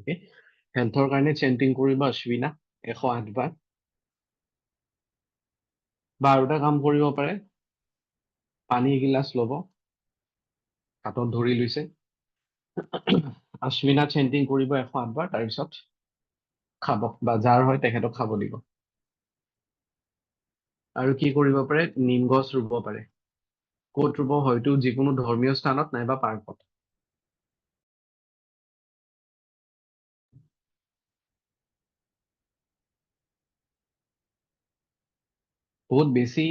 হেল্থৰ কাৰণে চেণ্টিং কৰিব অশ্বিনা 108 বাৰ বা আৰু এটা কাম কৰিব পাৰে পানী এগিলাচ ল'ব হাতত ধৰি লৈছে অশ্বিনা চেণ্টিং কৰিব 108 বাৰ তাৰপিছত খাব বা যাৰ হয় তেখেতক খাব দিব আৰু কি কৰিব পাৰে নিম গছ ৰুব পাৰে ক'ত ৰুব হয়তো যিকোনো ধৰ্মীয় স্থানত নাইবা পাৰ্কত বহুত বেছি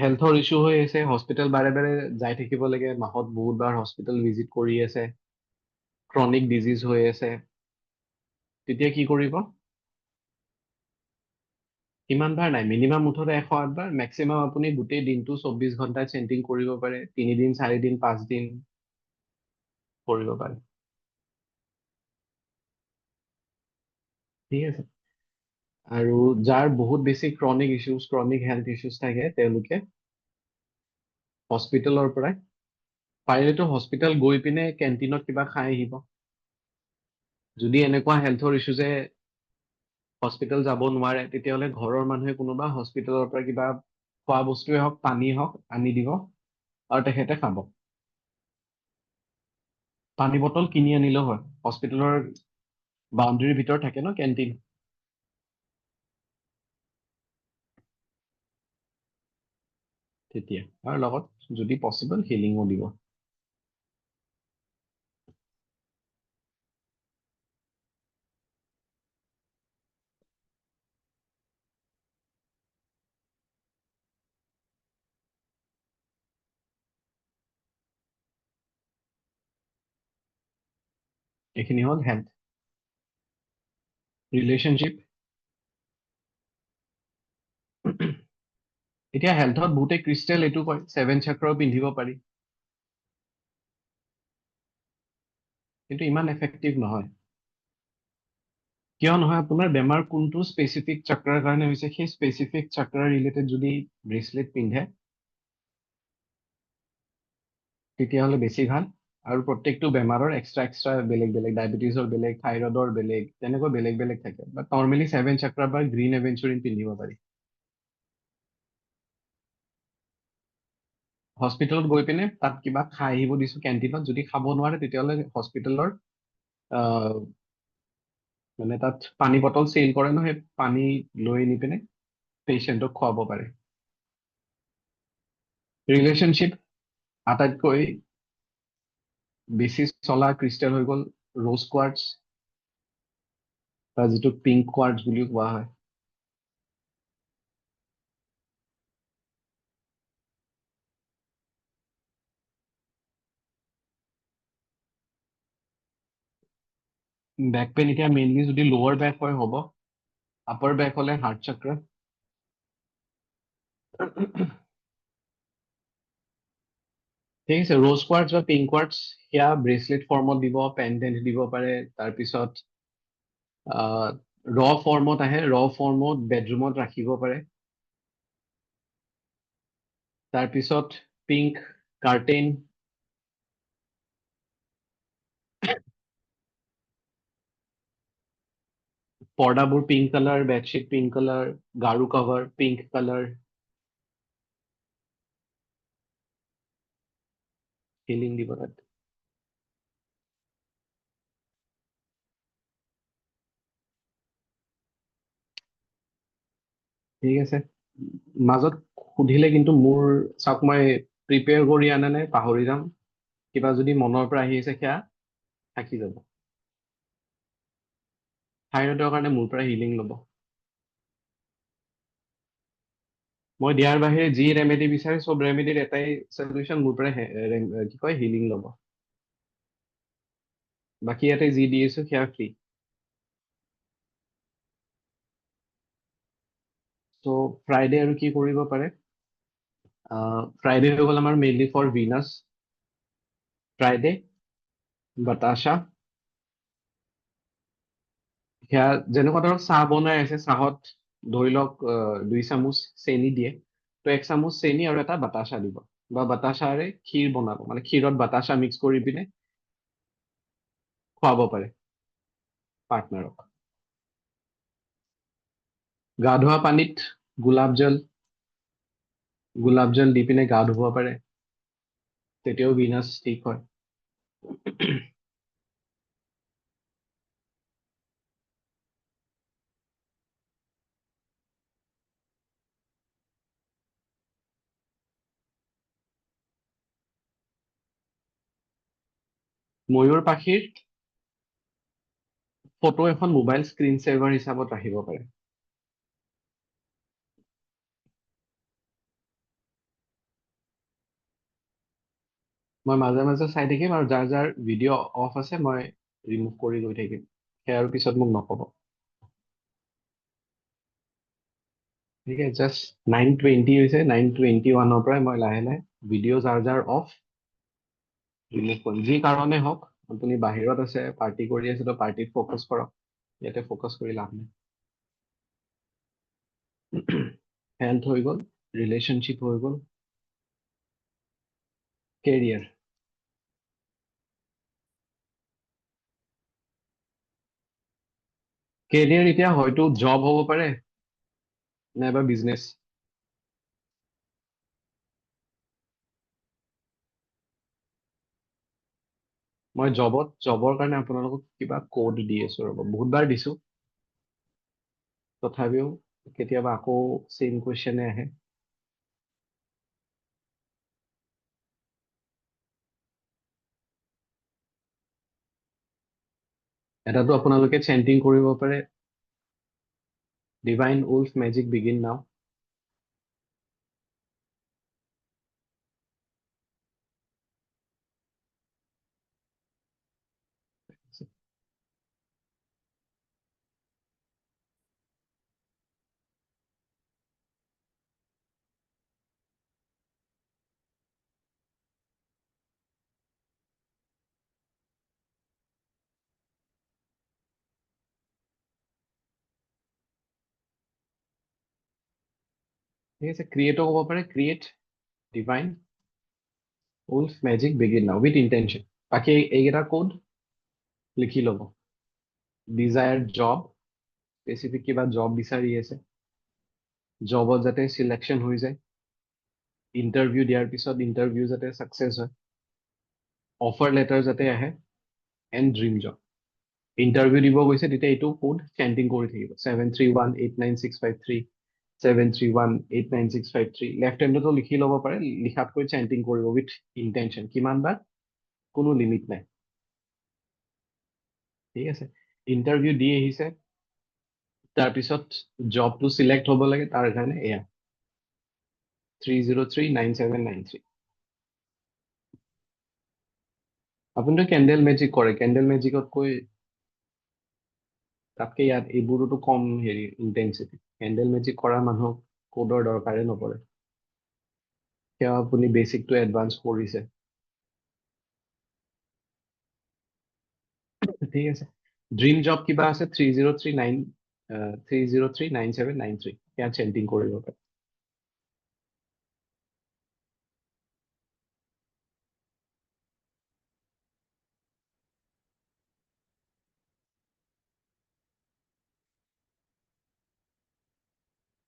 হেল্থৰ ইছ্যু হৈ আছে হস্পিটেল বাৰে বাৰে যাই থাকিব লাগে মাহত বহুত বাৰ হস্পিটেল ভিজিট কৰি আছে ক্ৰনিক ডিজিজ হৈ আছে তেতিয়া কি কৰিব ইমান বাৰ নাই মিনিমাম মুঠতে 108 বাৰ মেক্সিমাম আপুনি গোটেই দিনটো 24 ঘণ্টাত চেণ্টিং কৰিব পাৰে 3 দিন 4 দিন 5 দিন কৰিব পাৰে ঠিক আছে আৰু যাৰ বহুত বেছি ক্ৰনিক হেল্থ ইছ্যুজ থাকে তেওঁলোকে হস্পিটেলৰ পৰাই পাৰিলেতো হস্পিটেল গৈ পিনে কেণ্টিনত কিবা খাই আহিব যদি এনেকুৱা হেল্থৰ ইছ্যু যে হস্পিটেল যাব নোৱাৰে তেতিয়াহ'লে ঘৰৰ মানুহে কোনোবা হস্পিটেলৰ পৰা কিবা খোৱা বস্তুৱে হওক পানী হওক আনি দিব আৰু তেখেতে খাব পানী বটল কিনি আনিলেও হয় হস্পিটেলৰ বাউণ্ডেৰীৰ ভিতৰত থাকে ন কেণ্টিন তেতিয়া আৰু লগত যদি পচিবল হিলিঙো দিব এইখিনি হ'ল হেল্থ ৰিলেশ্যনশ্বিপ এতিয়া হেল্থত বহুতে ক্ৰিষ্টেল এইটো কয় 7 চাক্ৰাও পিন্ধিব পাৰি কিন্তু ইমান এফেক্টিভ নহয় কিয় নহয় আপোনাৰ বেমাৰ কোনটো স্পেচিফিক চাক্ৰাৰ কাৰণে হৈছে সেই স্পেচিফিক চাক্ৰাৰ ৰিলেটেড যদি ব্ৰেচলেট পিন্ধে তেতিয়াহ'লে বেছি ভাল আৰু প্ৰত্যেকটো বেমাৰৰ এক্সট্ৰা বেলেগ বেলেগ ডায়েবেটিছৰ বেলেগ থাইৰয়ডৰ বেলেগ তেনেকৈ বেলেগ বেলেগ থাকে বাট নৰ্মেলি 7 চাক্ৰা বা গ্ৰীণ এভেঞ্চুৰিন পিন্ধিব পাৰি হস্পিটেলত গৈ পিনে তাত কিবা খাই আহিব দিছো কেণ্টিনত যদি খাব নোৱাৰে তেতিয়াহ'লে হস্পিটেলৰ মানে তাত পানী বটল চেল কৰে ন সেই পানী লৈ নি পিনে পেচেণ্টক খুৱাব পাৰে ৰিলেশ্যনশ্বিপ আটাইতকৈ বেছি চলা ক্ৰিষ্টেল হৈ গ'ল ৰ'জ কোৱাৰ্টছ বা যিটো পিংক কোৱাৰ্টছ বুলিও কোৱা হয় বেক পেইন এতিয়া মেইনলি যদি লোৱাৰ বেক হয় হ'ব আপাৰ বেক হলে হাৰ্ট চাক্ৰা ঠিক আছে ৰ'জ কোৱাৰ্টছ বা পিংক কোৱাৰ্টছ সেয়া ব্ৰেচলেট ফৰ্মত দিব পেণ্ডেণ্ট দিব পাৰে তাৰপিছত ৰ ফৰ্মত আহে ৰ ফৰ্মত বেডৰুমত ৰাখিব পাৰে তাৰপিছত পিংক কাৰ্টেইন পৰ্দাবোৰ pink colour bedsheet pink colour গাৰু কভাৰ পিংক কালাৰ হিলিং দিব তাত ঠিক আছে মাজত সুধিলে কিন্তু মোৰ চাওক মই প্ৰিপেয়াৰ কৰি আনা নাই পাহৰি যাম কিবা যদি মনৰ পৰা আহি আছে সেয়া থাকি যাব থাইৰয়ডৰ কাৰণে মোৰ পৰা হিলিং ল'ব মই দিয়াৰ বাহিৰে যি ৰেমেডি বিচাৰে চব ৰেমেডিৰ এটাই সলিউশ্যন মোৰ পৰা কি কয় হিলিং ল'ব বাকী ইয়াতে যি দি আছো সেয়া ফ্ৰী ত' ফ্ৰাইডে আৰু কি কৰিব পাৰে ফ্ৰাইডে হৈ গ'ল আমাৰ মেইনলি ফৰ ভিনাছ ফ্ৰাইডে বাতাসা সেয়া যেনেকুৱা ধৰক চাহ বনাই আছে চাহত ধৰি লওক 2 চামুচ চেনি দিয়ে তো 1 চামুচ চেনি আৰু এটা বাতাসা দিব বা বাতাসাৰে ক্ষীৰ বনাব মানে ক্ষীৰত বাতাসা মিক্স কৰি পিনে খুৱাব পাৰে পাৰ্টনাৰক। গা ধোৱা পানীত গোলাপ জল গোলাপ জল দি পিনে গা ধুব পাৰে, তেতিয়াও ভিনাছ ঠিক হয়। ময়ূৰ পাখিৰ ফটো এখন মোবাইল স্ক্ৰীন চেভাৰ হিচাপত ৰাখিব পাৰে। মই মাজে মাজে চাই থাকিম, আৰু যাৰ যাৰ ভিডিঅ' অফ আছে মই ৰিমুভ কৰি গৈ থাকিম, সেয়াৰ পিছত মোক নকব। ঠিক আছে, জাষ্ট 9:20 হৈছে, 9:21 পৰাই মই লাহে লাহে ভিডিঅ' যাৰ যাৰ অফ ৰিমুভ কৰিম। যি কাৰণে হওক, আপুনি বাহিৰত আছে, পাৰ্টি কৰি আছে, তো পাৰ্টিত ফ'কাছ কৰক, ইয়াতে ফ'কাছ কৰি লাভ নাই। হেল্থ হৈ গ'ল, ৰিলেশ্যনশ্বিপ হৈ গ'ল, কেৰিয়াৰ। কেৰিয়াৰ এতিয়া হয়তো জব হ'ব পাৰে, নাইবা বিজনেছ। মই জবৰ কাৰণে আপোনালোকক কিবা কোড দি আছো, ৰ'ব, বহুতবাৰ দিছো, তথাপিও কেতিয়াবা আকৌ চেম কুৱেশ্যনে আহে। এটাতো আপোনালোকে চেণ্টিং কৰিব পাৰে, ডিভাইন উলফ মেজিক বিগিন নাও। ঠিক আছে, ক্ৰিয়েটো ক'ব পাৰে, create divine Wolf magic begin নাও উইথ ইণ্টেনশ্যন। বাকী এইকেইটা কোড লিখি ল'ব। ডিজায়াৰ্ড জব, স্পেচিফিক কিবা জব বিচাৰি আছে, জবত যাতে চিলেকশ্যন হৈ যায়, ইণ্টাৰভিউ দিয়াৰ পিছত ইণ্টাৰভিউ যাতে ছাকচেছ হয়, অফাৰ লেটাৰ যাতে আহে, এণ্ড ড্ৰিম জব। ইণ্টাৰভিউ দিব গৈছে, তেতিয়া এইটো কোড চেণ্টিং কৰি থাকিব, 7318965 3, 7318965 3। লেফ্ট হেণ্ডতো লিখি ল'ব পাৰে, লিখাতকৈ চেণ্টিং কৰিব উইথ ইণ্টেনশ্যন। কিমান বাৰ, কোনো লিমিট নাই। ঠিক আছে, ইণ্টাৰভিউ দি আহিছে, তাৰপিছত জবটো চিলেক্ট হ'ব লাগে, তাৰ কাৰণে এয়া 3039793। আপুনিতো কেণ্ডেল মেজিক কৰে, কেণ্ডেল মেজিকতকৈ তাতকে ইয়াত এইবোৰোতো কম হেৰি ইণ্টেনচিটি। কেণ্ডেল মেজিক কৰা মানুহক কোডৰ দৰকাৰে নপৰে, সেয়া আপুনি বেচিকটো এডভান্স কৰিছে। ঠিক আছে, ড্ৰিম জব কিবা আছে, 3039793, সেয়া চেণ্টিং কৰিব পাৰে।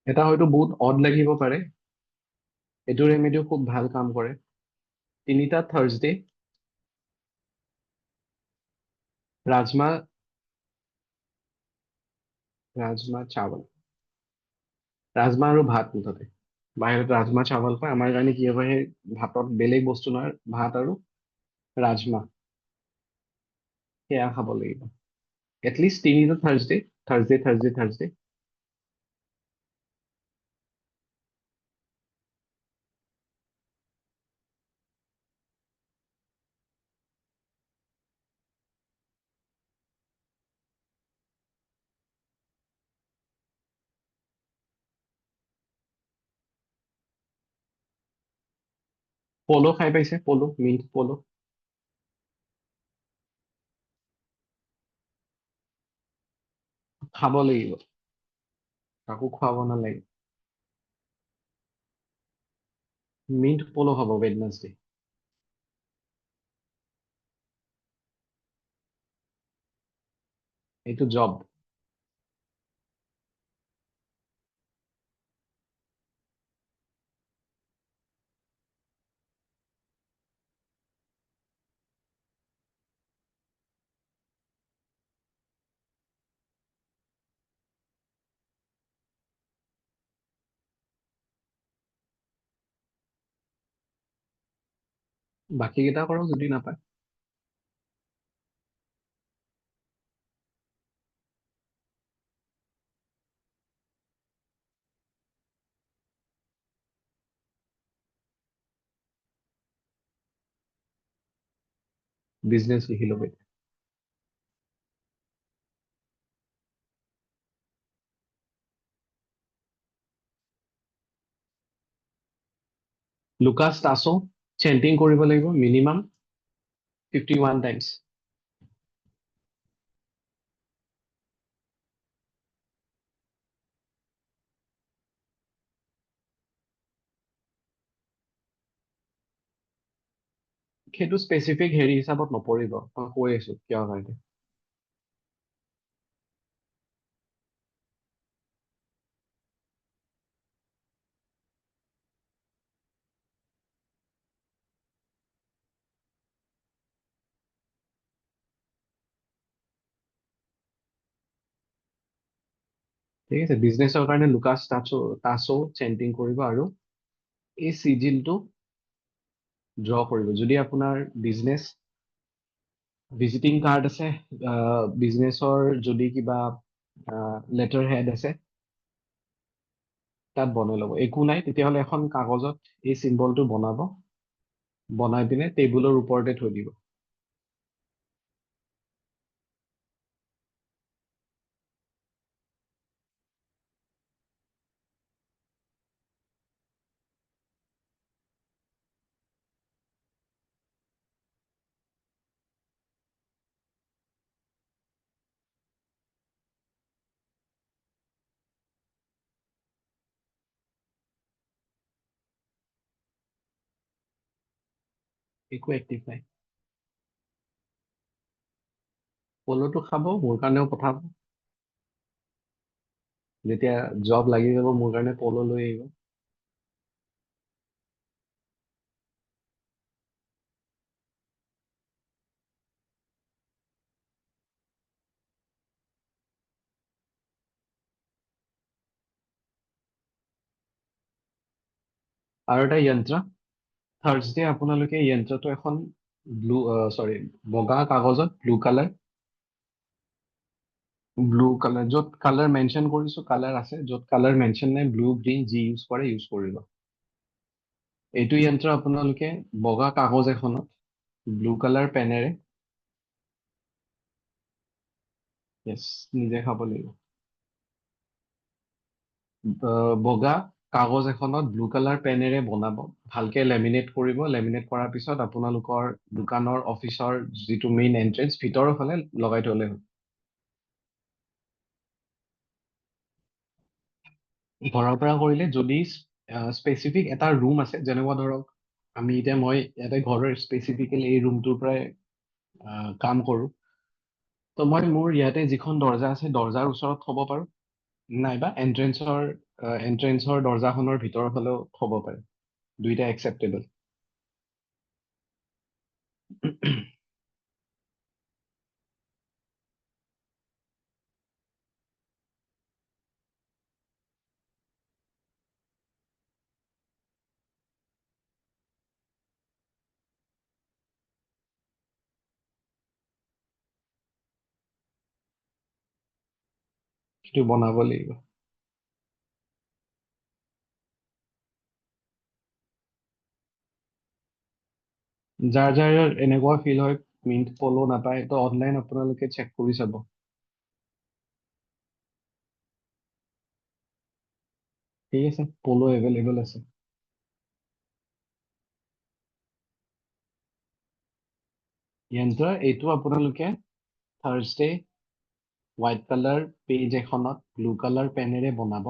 এটা হয়তো বহুত অড লাগিব পাৰে, এইটো ৰেমেডিও খুব ভাল কাম কৰে। 3টা থাৰ্ছডে ৰাজমা ৰাজমা চাৱল, ৰাজমা আৰু ভাত মুঠতে। বাহিৰত ৰাজমা চাৱল পায়, আমাৰ কাৰণে কি হ'ব, সেই ভাতত বেলেগ বস্তু নহয়, ভাত আৰু ৰাজমা, সেয়া খাব লাগিব এটলিষ্ট 3টা থাৰ্ছডে, থাৰ্ছডে থাৰ্ছডে থাৰ্ছডে। পলো খাই পাইছে, পলো, মিল্ক পলো? খাব লাগিব, কাকো খুৱাব নালাগে। মিন্ট পলো খাব ৱেডনেছডে। এইটো জব। বাকী কেইটা কৰক যদি নাপায়। বিজনেছ লিখি ল'ব। লুকাছ টাছো চেণ্টিং কৰিব লাগিব মিনিমাম 51 টাইমছ। সেইটো স্পেচিফিক হেৰি হিচাপত নপৰিব, মই কৈ আছো কিয় কাৰণে। ঠিক আছে, বিজনেছৰ কাৰণে লুকাছ টাছো চেণ্টিং কৰিব আৰু এই চিজিলটো ড্ৰ কৰিব। যদি আপোনাৰ বিজনেছ ভিজিটিং কাৰ্ড আছে, বিজনেছৰ যদি কিবা লেটাৰ হেড আছে, তাত বনাই ল'ব। একো নাই তেতিয়াহ'লে এখন কাগজত এই চিম্বলটো বনাব, বনাই পিনে টেবুলৰ ওপৰতে থৈ দিব। একো এক্টিভ নাই। পলুটো খাব, মোৰ কাৰণেও পঠাব। যেতিয়া জব লাগি যাব মোৰ কাৰণে পল' লৈ আহিব। আৰু এটা যন্ত্ৰ, থাৰ্ছডে আপোনালোকে যন্ত্ৰটো এখন বগা কাগজত ব্লু কালাৰ য'ত কালাৰ মেনশ্যন কৰিছো কালাৰ আছে, য'ত কালাৰ মেনশ্যন নাই ব্লু গ্ৰীণ যি ইউজ কৰে ইউজ কৰিব। এইটো যন্ত্ৰ আপোনালোকে বগা কাগজ এখনত ব্লু কালাৰ পেনেৰে, য়েছ, নিজে খাব লাগিব। বগা কাগজ এখনত ব্লু কালাৰ পেনেৰে বনাব, ভালকে লেমিনেট কৰিব। লেমিনেট কৰাৰ পিছত আপোনালোকৰ দোকানৰ অফিচৰ যিটো মেইন এন্ট্ৰেন্স ভিতৰৰ ফালে লগাই থলে হ'ল। ঘৰৰ পৰা কৰিলে যদি স্পেচিফিক এটা ৰুম আছে, যেনেকুৱা ধৰক মই ইয়াতে ঘৰৰ স্পেচিফিকেলি এই ৰুমটোৰ পৰাই কাম কৰো, তো মই মোৰ ইয়াতে যিখন দৰ্জা আছে দৰ্জাৰ ওচৰত থব পাৰো, নাইবা এন্ট্ৰেন্সৰ দৰ্জাখনৰ ভিতৰৰ ফালেও থব পাৰে। দুইটা একচেপ্টেবল। সেইটো বনাব লাগিব। যাৰ যাৰ এনেকুৱা ফিল হয় মিন্ট পল' নাপায়, তো অনলাইন আপোনালোকে চেক কৰি চাব। ঠিক আছে, পল' এভেইলেবল আছে। যন্ত্ৰ এইটো আপোনালোকে থাৰ্ছডে হোৱাইট কালাৰ পেজ এখনত ব্লু কালাৰ পেনেৰে বনাব,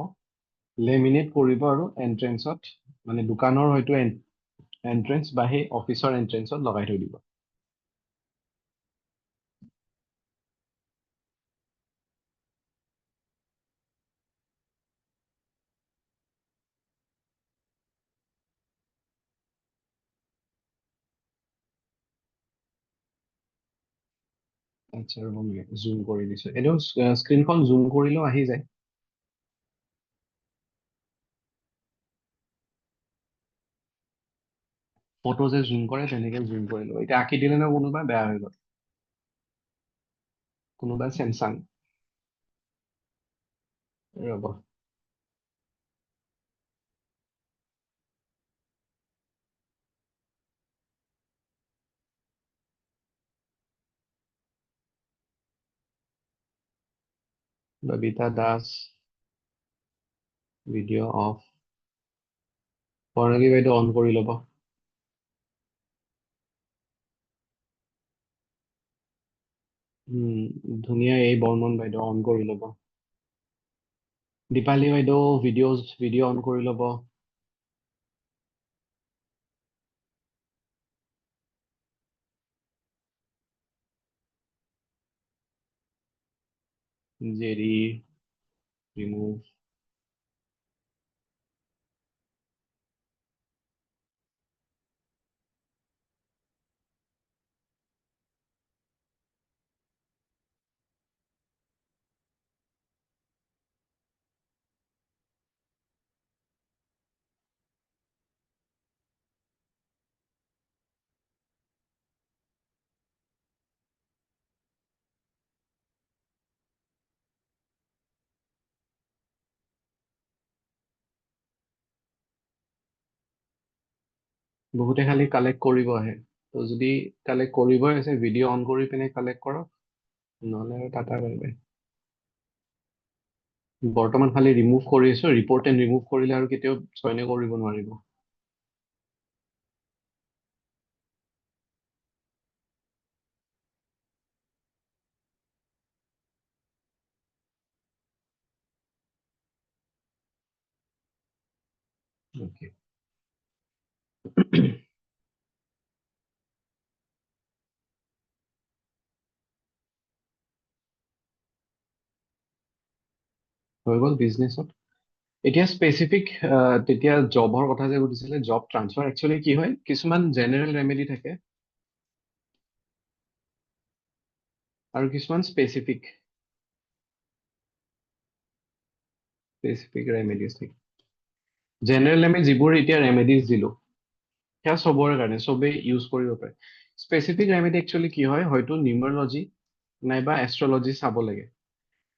লেমিনেট কৰিব আৰু এন্ট্ৰেন্সত, মানে দোকানৰ হয়তো এন্ট্ৰেন্স বা সেই অফিচৰ এন্ট্ৰেন্সত লগাই থৈ দিব। আচ্ছা জুম কৰি দিছো, এইটো স্ক্ৰীনখন জুম কৰিলেও আহি যায়। ফটো যে জুম কৰে তেনেকে জুম কৰিলো, এতিয়া আঁকি দিলে ন কোনোবা, বেয়া হৈ গ'ল। কোনোবা চেমচাং। ৰ'ব। Babita Das, video' of. প্ৰণালী বাইদেউ অন কৰি ল'ব। ধুনীয়া, এই বৰ্মন বাইদেউ অন কৰি ল'ব। দীপালী বাইদেউ ভিডিঅ' অন কৰি ল'ব। Jerry remove. বহুতে খালি কালেক্ট কৰিব আহে, তো যদি কালেক্ট কৰিবই আছে ভিডিঅ' অন কৰি পিনে কালেক্ট কৰক, নহ'লে আৰু টাটা বাই বাই। বৰ্তমান খালি ৰিমুভ কৰি আছো, ৰিপৰ্ট এণ্ড ৰিমুভ কৰিলে আৰু কেতিয়াও জইনে কৰিব নোৱাৰিব। Okay. হৈ গ'ল বিজনেছত। এতিয়া স্পেচিফিক, তেতিয়া জবৰ কথা যে সুধিছিলে, জব ট্ৰান্সফাৰ একচুৱেলি কি হয়, কিছুমান জেনেৰেল ৰেমেডি থাকে আৰু কিছুমান স্পেচিফিক ৰেমেডিজ থাকে। জেনেৰেল আমি যিবোৰ এতিয়া ৰেমেডিজ দিলো, সেয়া চবৰে কাৰণে চবেই ইউজ কৰিব পাৰে। স্পেচিফিক ৰেমেডি একচুৱেলি কি হয়, হয়তো নিউমাৰলজি নাইবা এষ্ট্ৰলজি চাব লাগে।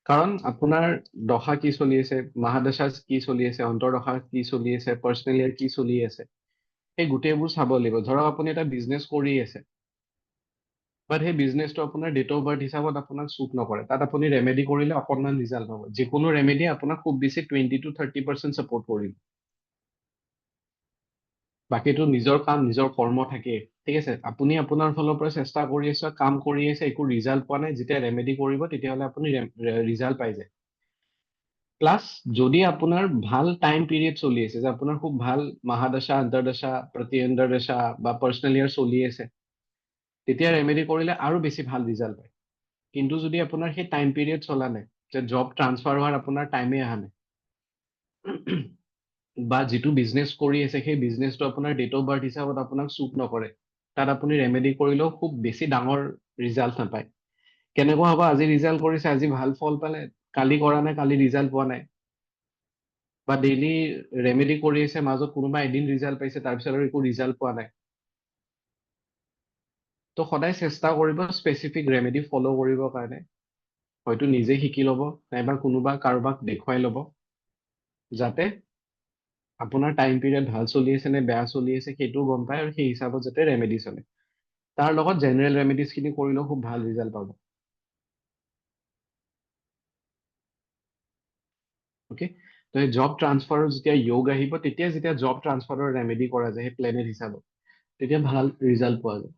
কাৰণ আপোনাৰ দশা কি চলি আছে, মহাদশা কি চলি আছে, অন্তৰ্দশা কি চলি আছে, পাৰ্চনেল ইয়াৰ কি চলি আছে, সেই গোটেইবোৰ চাব লাগিব। ধৰক আপুনি এটা বিজনেছ কৰি আছে, বাট সেই বিজনেছটো আপোনাৰ ডেট অফ বাৰ্থ হিচাপত আপোনাক শ্বুট নকৰে, তাত আপুনি ৰেমেডি কৰিলে অকণমান ৰিজাল্ট পাব। যিকোনো ৰেমেডি আপোনাক খুব বেছি 20-30% ছাপৰ্ট কৰিব। বাকীটো নিজৰ কাম নিজৰ কৰ্ম থাকেই, ঠিক আছে। আপুনি আপোনাৰ ফালৰ পৰা চেষ্টা কৰি আছে, কাম কৰি আছে, একো ৰিজাল্ট পোৱা নাই, যেতিয়া ৰেমেডি কৰিব তেতিয়াহ'লে আপুনি ৰিজাল্ট পাই যায়। প্লাছ যদি আপোনাৰ ভাল টাইম পিৰিয়ড চলি আছে, যে আপোনাৰ খুব ভাল মহাদশা, অন্তৰ্দশা, প্ৰতি অন্তৰ্দশা বা পাৰ্চনেল ইয়াৰ চলি আছে, তেতিয়া ৰেমেডি কৰিলে আৰু বেছি ভাল ৰিজাল্ট পায়। কিন্তু যদি আপোনাৰ সেই টাইম পিৰিয়ড চলা নাই, যে জব ট্ৰান্সফাৰ হোৱাৰ আপোনাৰ টাইমে অহা নাই, বা যিটো বিজনেছ কৰি আছে সেই বিজনেছটো আপোনাৰ ডেট অফ বাৰ্থ হিচাপত আপোনাক শ্বুট নকৰে, তাত আপুনি ৰেমেডি কৰিলেও খুব বেছি ডাঙৰ ৰিজাল্ট নাপায়। কেনেকুৱা হ'ব, আজি ৰিজাল্ট কৰিছে, আজি ভাল ফল পালে, কালি কৰা নাই, কালি ৰিজাল্ট পোৱা নাই। বা ডেইলি ৰেমেডি কৰি আছে, মাজত কোনোবা এদিন ৰিজাল্ট পাইছে, তাৰপিছত আৰু একো ৰিজাল্ট পোৱা নাই। তো সদায় চেষ্টা কৰিব স্পেচিফিক ৰেমেডি ফ'ল' কৰিবৰ কাৰণে। হয়তো নিজে শিকি ল'ব, নাইবা কোনোবা কাৰোবাক দেখুৱাই ল'ব, যাতে আপোনাৰ টাইম পিৰিয়ড ভাল চলি আছে নে বেয়া চলি আছে সেইটোও গম পায়, আৰু সেই হিচাপত যাতে ৰেমেডি চলে। তাৰ লগত জেনেৰেল ৰেমেডিজখিনি কৰিলেও খুব ভাল ৰিজাল্ট পাব। অ'কে, তো এই জব ট্ৰান্সফাৰৰ যেতিয়া য়োগ আহিব, যেতিয়া জব ট্ৰান্সফাৰৰ ৰেমেডি কৰা যায় সেই প্লেনেট হিচাপত, তেতিয়া ভাল ৰিজাল্ট পোৱা যায়।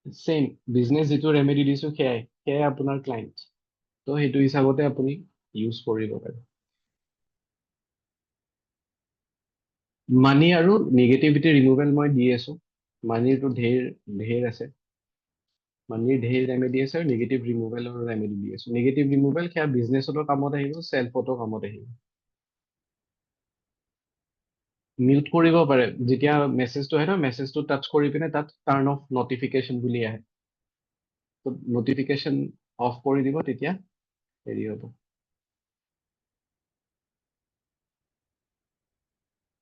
চেম বিজনেছ যিটো ৰেমেডি দিছো সেয়াই আপোনাৰ ক্লাইণ্ট, তো সেইটো হিচাপতে আপুনি ইউজ কৰিব পাৰে। মানি আৰু নিগেটিভিটি ৰিমুভেল মই দি আছো। মানিৰটো ঢেৰ আছে, মানিৰ ঢেৰ ৰেমেডি আছে, আৰু নিগেটিভ ৰিমুভেলৰ ৰেমেডি দি আছো। নিগেটিভ ৰিমুভেল সেয়া বিজনেছতো কামত আহিব, চেল্ফতো কামত আহিব। মিউট কৰিব পাৰে, যেতিয়া মেছেজটো আহে ন মেছেজটো টাচ কৰি পিনে তাত টাৰ্ণ অফ নটিফিকেশ্যন বুলি আহে, নটিফিকেশ্যন অফ কৰি দিব, তেতিয়া হেৰি হ'ব।